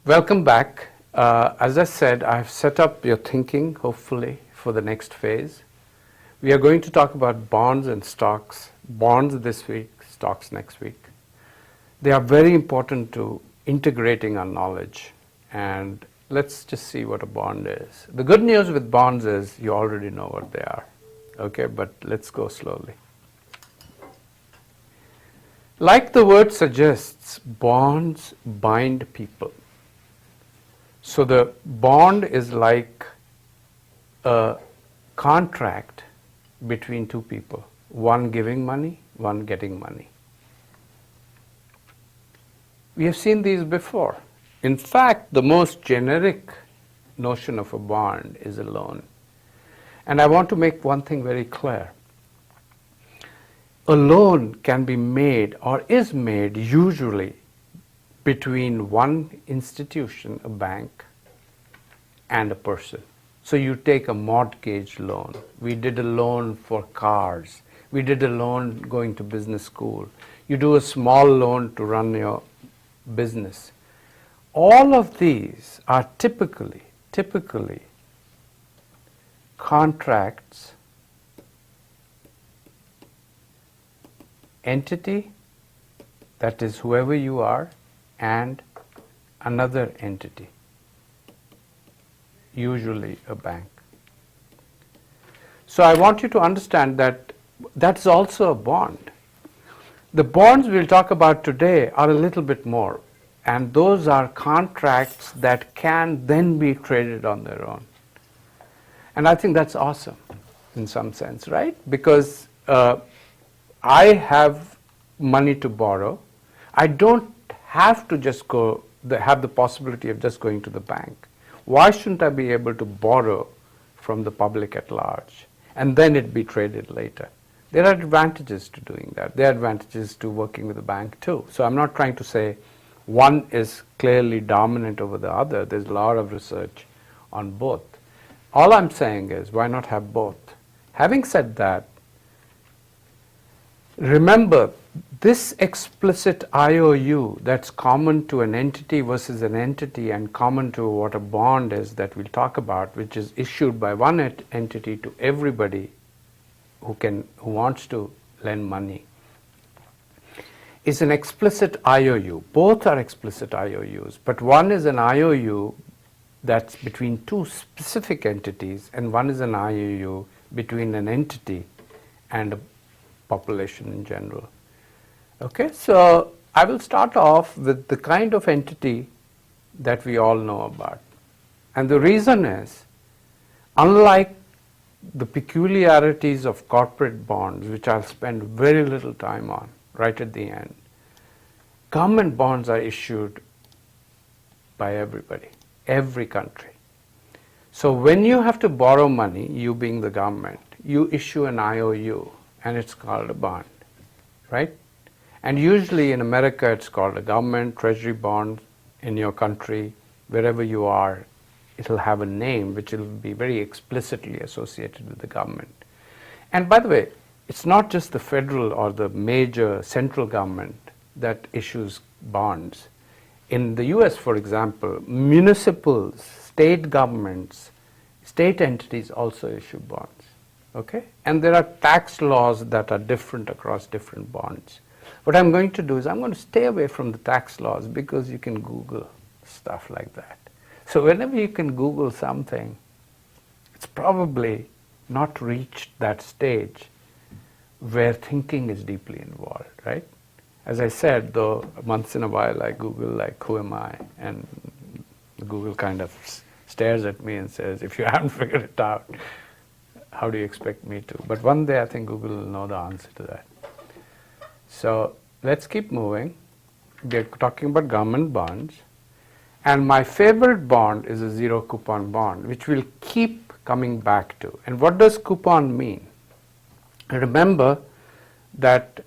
Welcome back. As I said, I've set up your thinking, hopefully, for the next phase. We are going to talk about bonds and stocks. Bonds this week, stocks next week. They are very important to integrating our knowledge. And let's just see what a bond is. The good news with bonds is you already know what they are. Okay, but let's go slowly. Like the word suggests, bonds bind people. So the bond is like a contract between two people, one giving money, one getting money. We have seen these before. In fact, the most generic notion of a bond is a loan. And I want to make one thing very clear. A loan can be made or is made usually between one institution, a bank, and a person. So you take a mortgage loan. We did a loan for cars. We did a loan going to business school. You do a small loan to run your business. All of these are typically contracts, entity, that is whoever you are, and another entity, usually a bank. So I want you to understand that that's also a bond. The bonds we'll talk about today are a little bit more, and those are contracts that can then be traded on their own. And I think that's awesome in some sense, right? Because I have money to borrow. I don't have to just have the possibility of just going to the bank. Why shouldn't I be able to borrow from the public at large and then it be traded later? There are advantages to doing that. There are advantages to working with the bank too. So I'm not trying to say one is clearly dominant over the other. There's a lot of research on both. All I'm saying is, why not have both? Having said that, remember, this explicit IOU that's common to an entity versus an entity and common to what a bond is that we'll talk about, which is issued by one entity to everybody who wants to lend money, is an explicit IOU. Both are explicit IOUs, but one is an IOU that's between two specific entities, and one is an IOU between an entity and a population in general. Okay, so I will start off with the kind of entity that we all know about. And the reason is, unlike the peculiarities of corporate bonds, which I'll spend very little time on right at the end, government bonds are issued by everybody, every country. So when you have to borrow money, you being the government, you issue an IOU, and it's called a bond, right? And usually in America, it's called a government treasury bond. In your country, wherever you are, it'll have a name which will be very explicitly associated with the government. And by the way, it's not just the federal or the major central government that issues bonds. In the US, for example, municipals, state governments, state entities also issue bonds. Okay? And there are tax laws that are different across different bonds. What I'm going to do is I'm going to stay away from the tax laws because you can Google stuff like that. So whenever you can Google something, it's probably not reached that stage where thinking is deeply involved, right? As I said, though, once in a while I Google, like, who am I? And Google kind of stares at me and says, if you haven't figured it out, how do you expect me to? But one day I think Google will know the answer to that. So let's keep moving. We're talking about government bonds. And my favorite bond is a zero coupon bond, which we'll keep coming back to. And what does coupon mean? Remember that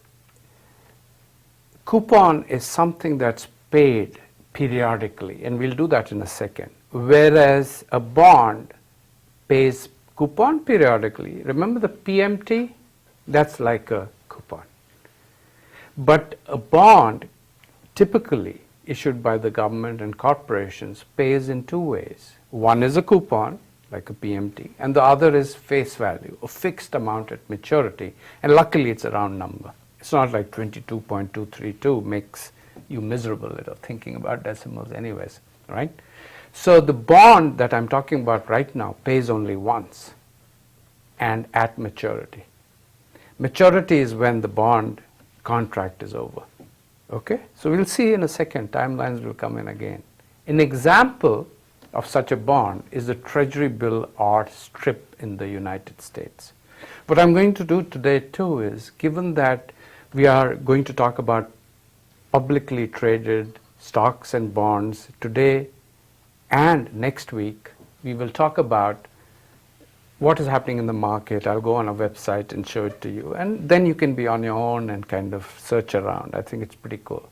coupon is something that's paid periodically, and we'll do that in a second. Whereas a bond pays coupon periodically. Remember the PMT? That's like a coupon. But a bond typically issued by the government and corporations pays in two ways. One is a coupon, like a PMT, and the other is face value, a fixed amount at maturity. And luckily it's a round number. It's not like 22.232 makes you miserable little thinking about decimals anyways, right? So the bond that I'm talking about right now pays only once and at maturity. Maturity is when the bond contract is over. Okay? So we'll see in a second, timelines will come in again. An example of such a bond is the Treasury bill or strip in the United States. What I'm going to do today too is, given that we are going to talk about publicly traded stocks and bonds today and next week, we will talk about what is happening in the market. I'll go on a website and show it to you, and then you can be on your own and kind of search around. I think it's pretty cool.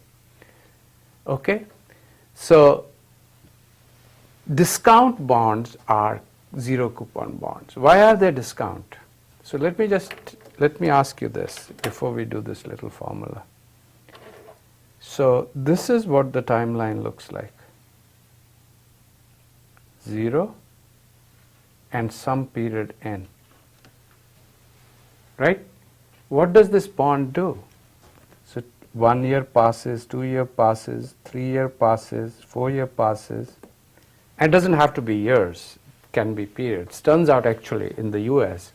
Okay? So discount bonds are zero coupon bonds. Why are they discount? So let me ask you this before we do this little formula. So this is what the timeline looks like. 0 and some period n. Right? What does this bond do? So 1 year passes, 2 year passes, 3 year passes, 4 year passes. And it doesn't have to be years, it can be periods. Turns out actually in the US,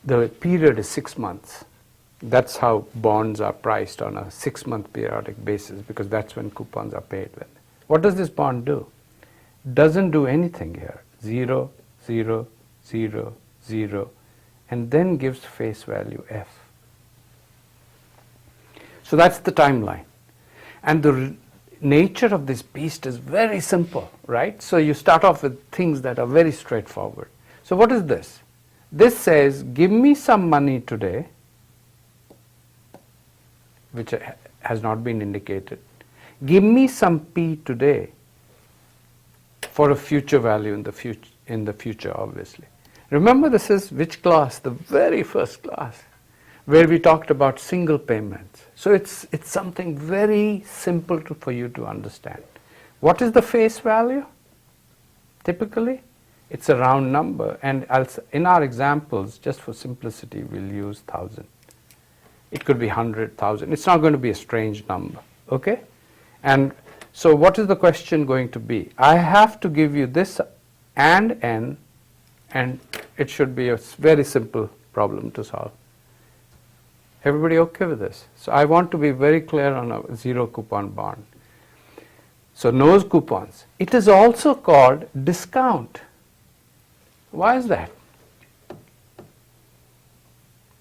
the period is 6 months. That's how bonds are priced, on a 6-month periodic basis, because that's when coupons are paid with. What does this bond do? Doesn't do anything here. 0, 0, 0, 0, and then gives face value f. So that's the timeline. And the nature of this beast is very simple, right? So you start off with things that are very straightforward. So what is this? This says, give me some money today, which has not been indicated. Give me some P today for a future value in the future, obviously. Remember, this is which class? The very first class, where we talked about single payments. So it's something very simple for you to understand. What is the face value? Typically, it's a round number, and in our examples, just for simplicity, we'll use 1,000. It could be 100,000. It's not going to be a strange number, okay? And so what is the question going to be? I have to give you this and n, and it should be a very simple problem to solve. Everybody okay with this? So I want to be very clear on a zero coupon bond. So no coupons. It is also called discount. Why is that?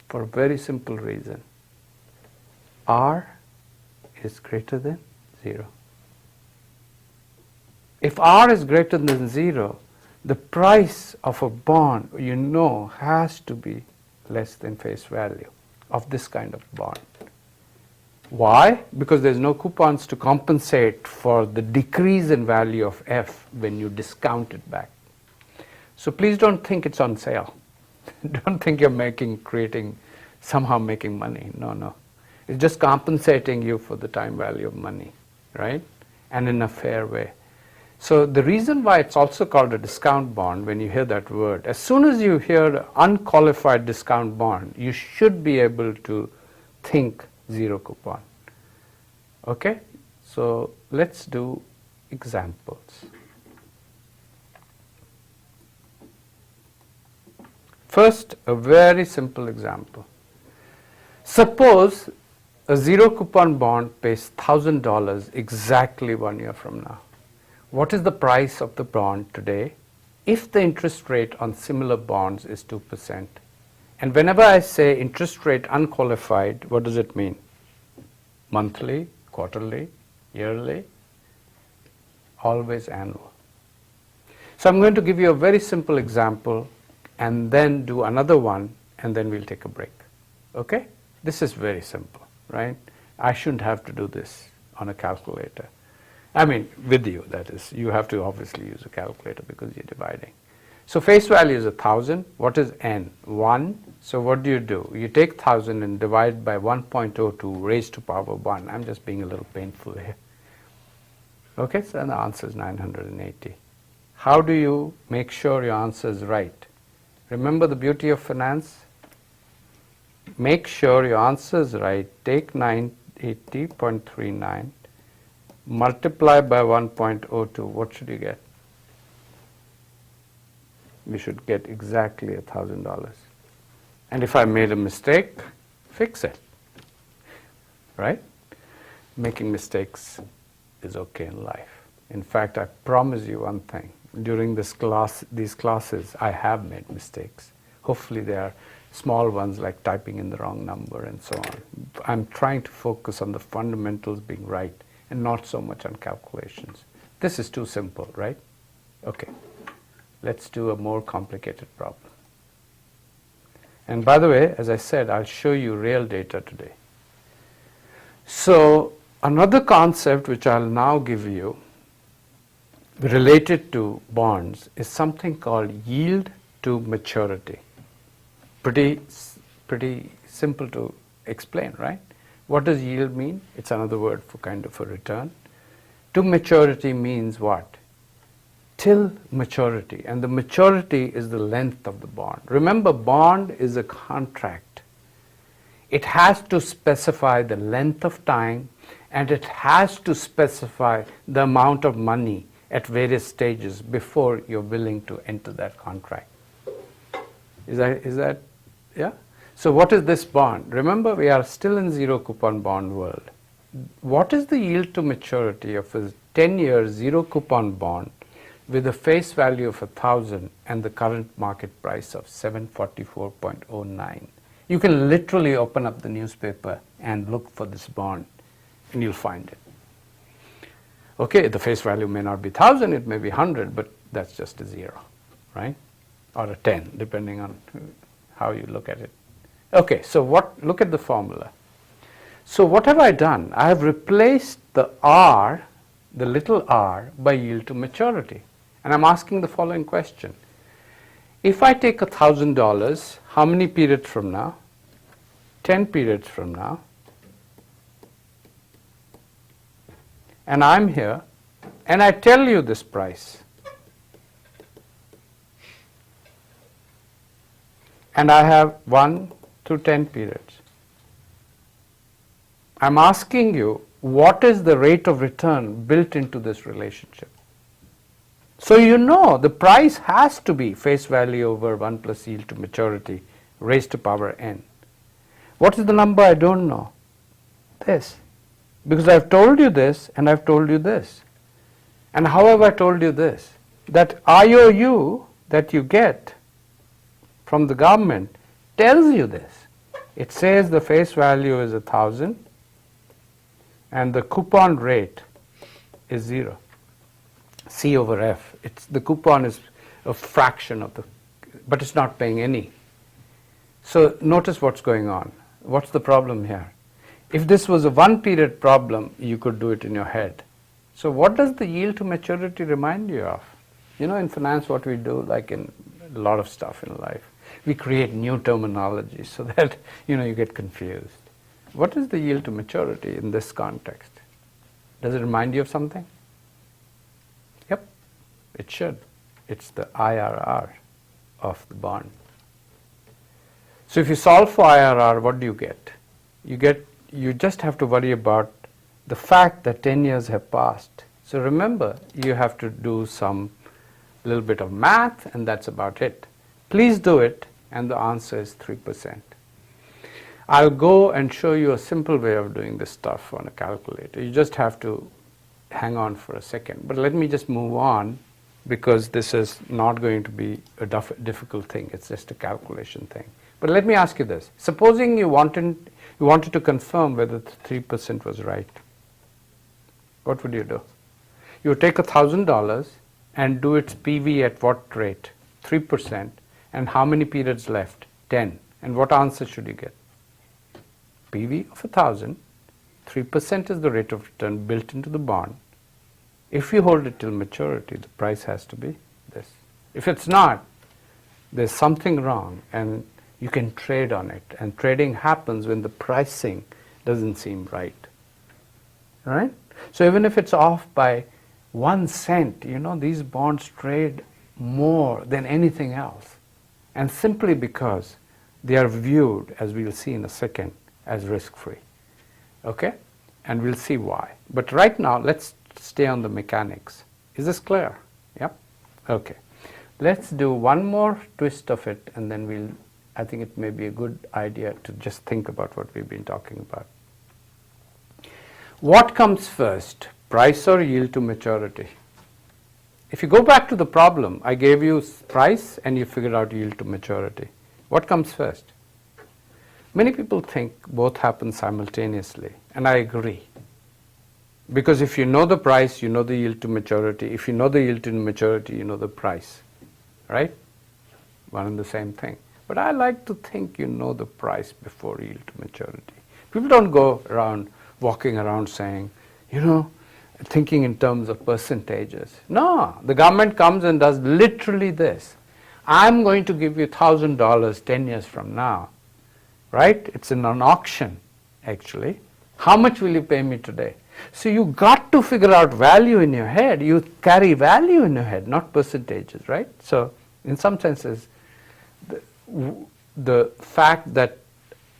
For a very simple reason. R is greater than 0. If R is greater than 0, the price of a bond, has to be less than face value of this kind of bond. Why? Because there's no coupons to compensate for the decrease in value of F when you discount it back. So please don't think it's on sale. Don't think you're somehow making money. No. It's just compensating you for the time value of money, right? And in a fair way. So the reason why it's also called a discount bond, when you hear that word, as soon as you hear unqualified discount bond, you should be able to think zero coupon. Okay? So let's do examples. First, a very simple example. Suppose a zero coupon bond pays $1,000 exactly 1 year from now. What is the price of the bond today if the interest rate on similar bonds is 2%? And whenever I say interest rate unqualified, what does it mean? Monthly, quarterly, yearly? Always annual. So I'm going to give you a very simple example and then do another one, and then we'll take a break. Okay? This is very simple, right? I shouldn't have to do this on a calculator. I mean, with you, that is. You have to obviously use a calculator because you're dividing. So face value is 1,000. What is n? 1. So what do? You take 1,000 and divide by 1.02 raised to power 1. I'm just being a little painful here. Okay, so the answer is 980. How do you make sure your answer is right? Remember the beauty of finance? Make sure your answer is right. Take 980.39, multiply by 1.02. What should you get? We should get exactly $1,000. And if I made a mistake, fix it. Right? Making mistakes is okay in life. In fact, I promise you one thing. During these classes, I have made mistakes. Hopefully they are small ones like typing in the wrong number and so on. I'm trying to focus on the fundamentals being right and not so much on calculations. This is too simple, right? Okay, let's do a more complicated problem. And by the way, as I said, I'll show you real data today. So another concept which I'll now give you related to bonds is something called yield to maturity. Pretty simple to explain, right? What does yield mean? It's another word for kind of a return. To maturity means what? Till maturity. And the maturity is the length of the bond. Remember, bond is a contract. It has to specify the length of time, and it has to specify the amount of money at various stages before you're willing to enter that contract. Is that, yeah? So what is this bond? Remember, we are still in zero coupon bond world. What is the yield to maturity of a 10-year zero coupon bond with a face value of 1,000 and the current market price of 744.09? You can literally open up the newspaper and look for this bond and you'll find it. Okay, the face value may not be 1,000, it may be 100, but that's just a 0, right? Or a 10, depending on how you look at it. Okay, so look at the formula. So what have I done? I have replaced the R, the little r, by yield to maturity. And I'm asking the following question. If I take $1,000, how many periods from now? 10 periods from now. And I'm here, and I tell you this price. And I have 1 through 10 periods. I'm asking you, what is the rate of return built into this relationship? So you know the price has to be face value over 1 plus yield to maturity raised to power n. What is the number I don't know? This. Because I've told you this and I've told you this. And how have I told you this? That IOU that you get from the government tells you this. It says the face value is 1,000 and the coupon rate is 0. C over F. The coupon is a fraction of but it's not paying any. So notice what's going on. What's the problem here? If this was a 1 period problem, you could do it in your head. So what does the yield to maturity remind you of? You know, in finance what we do, like in a lot of stuff in life, we create new terminology so that you get confused. What is the yield to maturity in this context? Does it remind you of something? Yep, it should. It's the IRR of the bond. So if you solve for IRR, what do you get? You just have to worry about the fact that 10 years have passed. So remember, you have to do some little bit of math, and that's about it. Please do it, and the answer is 3%. I'll go and show you a simple way of doing this stuff on a calculator. You just have to hang on for a second. But let me just move on, because this is not going to be a difficult thing. It's just a calculation thing. But let me ask you this. Supposing you wanted to confirm whether the 3% was right. What would you do? You would take $1,000 and do its PV at what rate? 3%. And how many periods left? 10. And what answer should you get? PV of 1,000. 3% is the rate of return built into the bond. If you hold it till maturity, the price has to be this. If it's not, there's something wrong, and you can trade on it. And trading happens when the pricing doesn't seem right. Right? So even if it's off by 1 cent, these bonds trade more than anything else. And simply because they are viewed, as we'll see in a second, as risk-free. Okay? And we'll see why. But right now, let's stay on the mechanics. Is this clear? Yep? Okay. Let's do one more twist of it, and then I think it may be a good idea to just think about what we've been talking about. What comes first, price or yield to maturity? If you go back to the problem, I gave you price and you figured out yield to maturity. What comes first? Many people think both happen simultaneously, and I agree. Because if you know the price, you know the yield to maturity. If you know the yield to maturity, you know the price. Right? One and the same thing. But I like to think you know the price before yield to maturity. People don't go around walking around saying, thinking in terms of percentages. No, the government comes and does literally this. I'm going to give you $1,000 10 years from now. Right? It's in an auction, actually. How much will you pay me today? So you got to figure out value in your head. You carry value in your head, not percentages, right? So in some senses, the fact that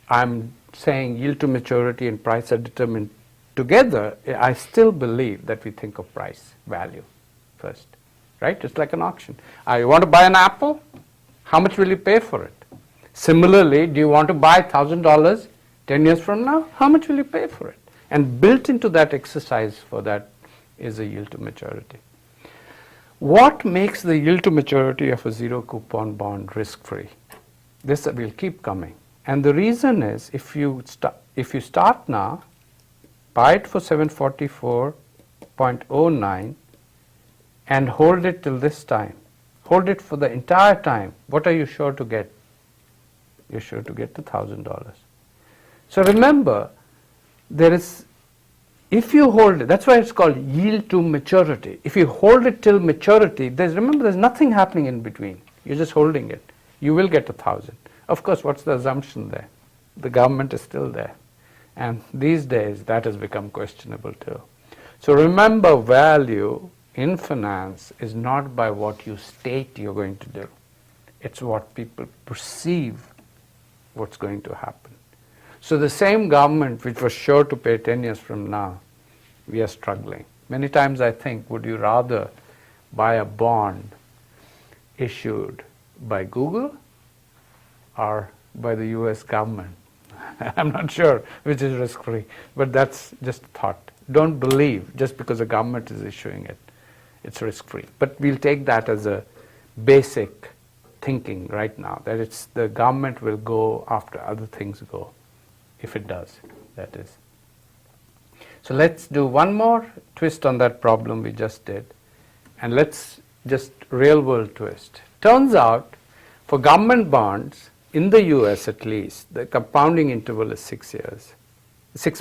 I'm saying yield to maturity and price are determined together, I still believe that we think of price, value first, right? It's like an auction. You want to buy an apple? How much will you pay for it? Similarly, do you want to buy $1,000 10 years from now? How much will you pay for it? And built into that exercise for that is a yield to maturity. What makes the yield to maturity of a zero coupon bond risk-free? This will keep coming. And the reason is if you start now, buy it for 744.09 and hold it till this time. Hold it for the entire time. What are you sure to get? You're sure to get the $1,000. So remember, if you hold it, that's why it's called yield to maturity. If you hold it till maturity, remember there's nothing happening in between. You're just holding it. You will get 1,000. Of course, what's the assumption there? The government is still there. And these days, that has become questionable too. So remember, value in finance is not by what you state you're going to do. It's what people perceive what's going to happen. So the same government which was sure to pay 10 years from now, we are struggling. Many times I think, would you rather buy a bond issued by Google or by the US government? I'm not sure which is risk-free, but that's just a thought. Don't believe just because the government is issuing it, it's risk-free. But we'll take that as a basic thinking right now, that it's the government will go after other things go, if it does, that is. So let's do one more twist on that problem we just did, and let's just real world twist. Turns out, for government bonds, in the US at least, the compounding interval is 6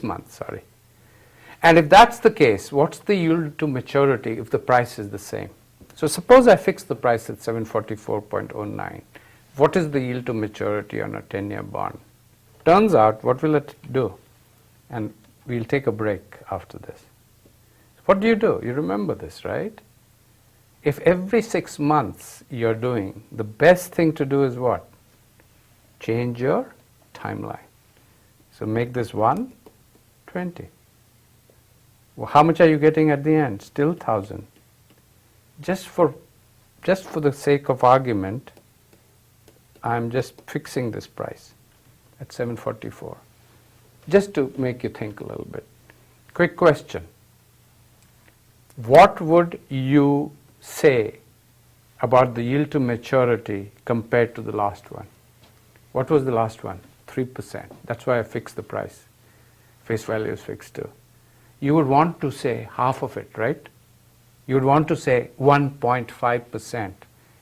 months. And if that's the case, what's the yield to maturity if the price is the same? So suppose I fix the price at 744.09. What is the yield to maturity on a 10-year bond? Turns out, what will it do? And we'll take a break after this. What do? You remember this, right? If every 6 months you're doing, the best thing to do is what? Change your timeline. So make this 120. Well, how much are you getting at the end? Still 1,000. Just for the sake of argument, I'm just fixing this price at 744. Just to make you think a little bit. Quick question. What would you say about the yield to maturity compared to the last one? What was the last one? 3%. That's why I fixed the price. Face value is fixed too. You would want to say half of it, right? You would want to say 1.5%.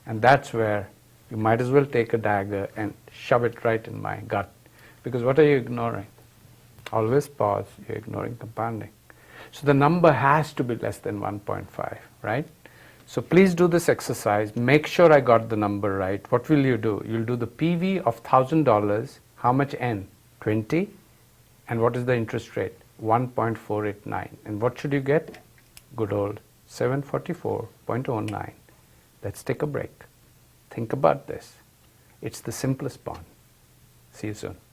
And that's where you might as well take a dagger and shove it right in my gut. Because what are you ignoring? Always pause. You're ignoring compounding. So the number has to be less than 1.5, right? So please do this exercise. Make sure I got the number right. What will you do? You'll do the PV of $1,000. How much N? 20. And what is the interest rate? 1.489. And what should you get? Good old 744.09. Let's take a break. Think about this. It's the simplest bond. See you soon.